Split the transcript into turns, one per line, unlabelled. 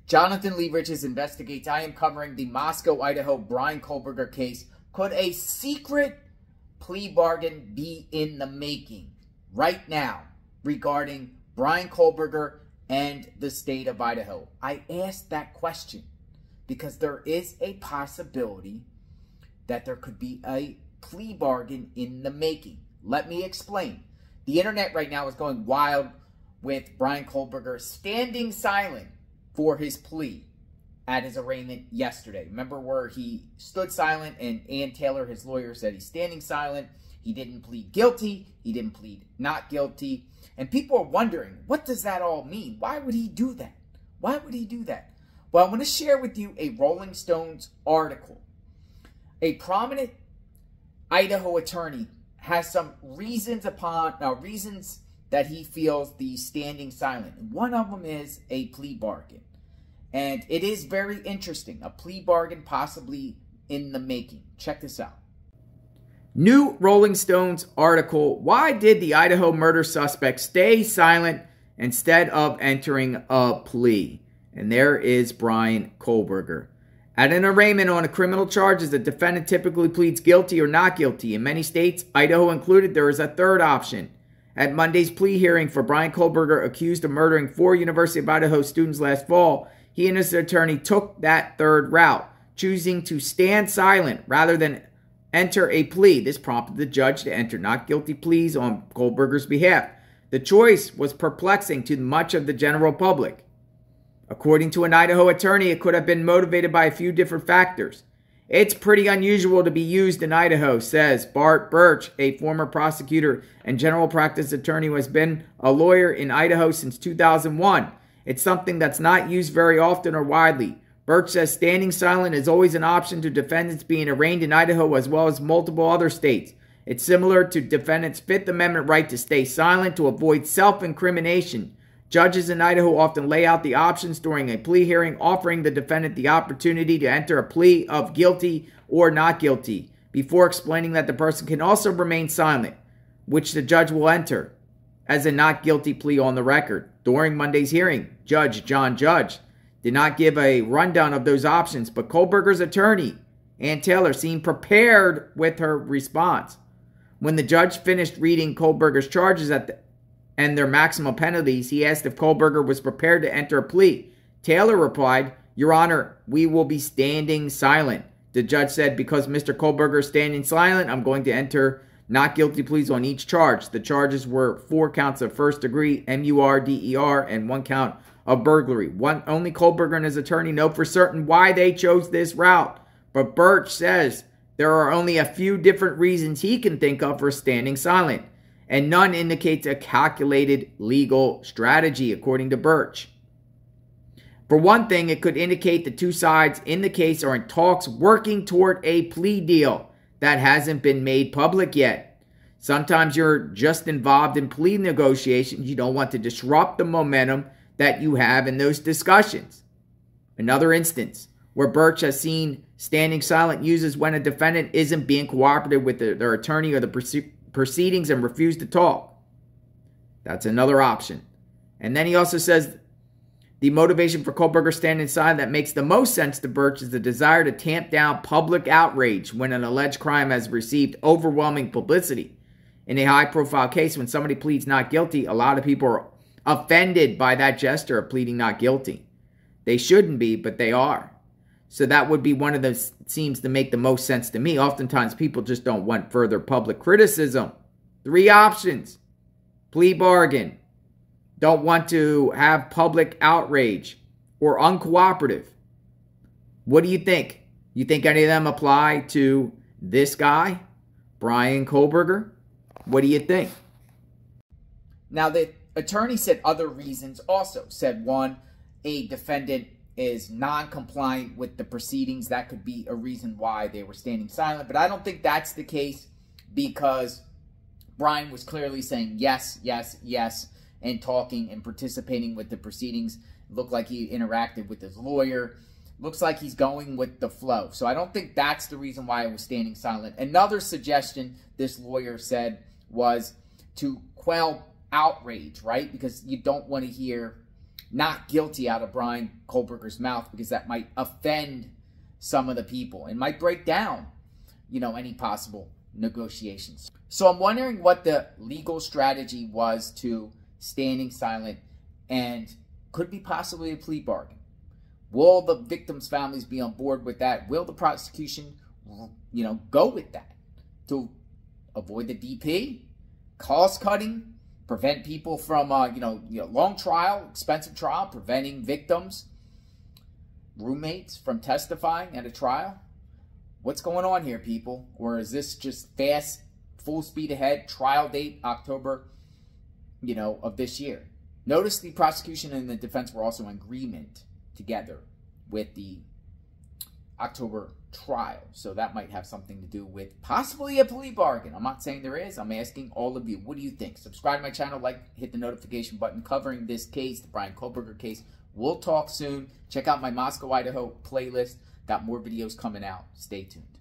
Jonathan Lee Riches investigates. I am covering the Moscow, Idaho Bryan Kohberger case. Could a secret plea bargain be in the making right now regarding Bryan Kohberger and the state of Idaho? I asked that question because there is a possibility that there could be a plea bargain in the making. Let me explain. The internet right now is going wild with Bryan Kohberger standing silent for his plea at his arraignment yesterday. Remember where he stood silent and Ann Taylor, his lawyer, said he's standing silent. He didn't plead guilty. He didn't plead not guilty. And people are wondering, what does that all mean? Why would he do that? Why would he do that? Well, I'm going to share with you a Rolling Stones article. A prominent Idaho attorney has some reasons that he feels the standing silent. And one of them is a plea bargain. And it is very interesting. A plea bargain possibly in the making. Check this out. New Rolling Stones article. Why did the Idaho murder suspect stay silent instead of entering a plea? And there is Bryan Kohberger. At an arraignment on a criminal charges, the defendant typically pleads guilty or not guilty. In many states, Idaho included, there is a third option. At Monday's plea hearing for Bryan Kohberger, accused of murdering 4 University of Idaho students last fall, he and his attorney took that third route, choosing to stand silent rather than enter a plea. This prompted the judge to enter not guilty pleas on Kohberger's behalf. The choice was perplexing to much of the general public. According to an Idaho attorney, it could have been motivated by a few different factors. It's pretty unusual to be used in Idaho, says Bart Birch, a former prosecutor and general practice attorney who has been a lawyer in Idaho since 2001. It's something that's not used very often or widely. Birch says standing silent is always an option to defendants being arraigned in Idaho as well as multiple other states. It's similar to defendants' Fifth Amendment right to stay silent to avoid self-incrimination. Judges in Idaho often lay out the options during a plea hearing, offering the defendant the opportunity to enter a plea of guilty or not guilty, before explaining that the person can also remain silent, which the judge will enter as a not guilty plea on the record. During Monday's hearing, Judge John Judge did not give a rundown of those options, but Kohberger's attorney, Ann Taylor, seemed prepared with her response. When the judge finished reading Kohberger's charges and their maximum penalties, he asked if Kohberger was prepared to enter a plea. Taylor replied, "Your Honor, we will be standing silent." The judge said, "Because Mr. Kohberger is standing silent, I'm going to enter not guilty pleas on each charge." The charges were 4 counts of first degree MURDER and 1 count of burglary. Only Kohberger and his attorney know for certain why they chose this route. But Birch says there are only a few different reasons he can think of for standing silent, and none indicates a calculated legal strategy, according to Birch. For one thing, it could indicate the two sides in the case are in talks working toward a plea deal that hasn't been made public yet. Sometimes you're just involved in plea negotiations. You don't want to disrupt the momentum that you have in those discussions. Another instance where Birch has seen standing silent used is when a defendant isn't being cooperative with their attorney or the proceedings and refuse to talk. That's another option. And then he also says the motivation for Kohberger standing silent that makes the most sense to Birch is the desire to tamp down public outrage when an alleged crime has received overwhelming publicity. In a high-profile case, when somebody pleads not guilty, a lot of people are offended by that gesture of pleading not guilty. They shouldn't be, but they are. So that would be one of those, seems to make the most sense to me. Oftentimes people just don't want further public criticism. 3 options. Plea bargain. Don't want to have public outrage. Or uncooperative. What do you think? You think any of them apply to this guy, Bryan Kohberger? What do you think? Now the attorney said other reasons also. Said one, a defendant is non-compliant with the proceedings. That could be a reason why they were standing silent. But I don't think that's the case because Bryan was clearly saying yes, yes, yes, and talking and participating with the proceedings. It looked like he interacted with his lawyer. Looks like he's going with the flow. So I don't think that's the reason why he was standing silent. Another suggestion this lawyer said was to quell outrage, right? Because you don't want to hear not guilty out of Bryan Kohberger's mouth, because that might offend some of the people and might break down, you know, any possible negotiations. So I'm wondering what the legal strategy was to standing silent, and could be possibly a plea bargain. Will the victims' families be on board with that? Will the prosecution, you know, go with that to avoid the DP, cost cutting, prevent people from, you know, long trial, expensive trial, preventing victims, roommates from testifying at a trial? What's going on here, people? Or is this just fast, full speed ahead, trial date October, you know, of this year? Notice the prosecution and the defense were also in agreement together with the October trial. So that might have something to do with possibly a plea bargain. I'm not saying there is. I'm asking all of you. What do you think? Subscribe to my channel, like, hit the notification button covering this case, the Bryan Kohberger case. We'll talk soon. Check out my Moscow, Idaho playlist. Got more videos coming out. Stay tuned.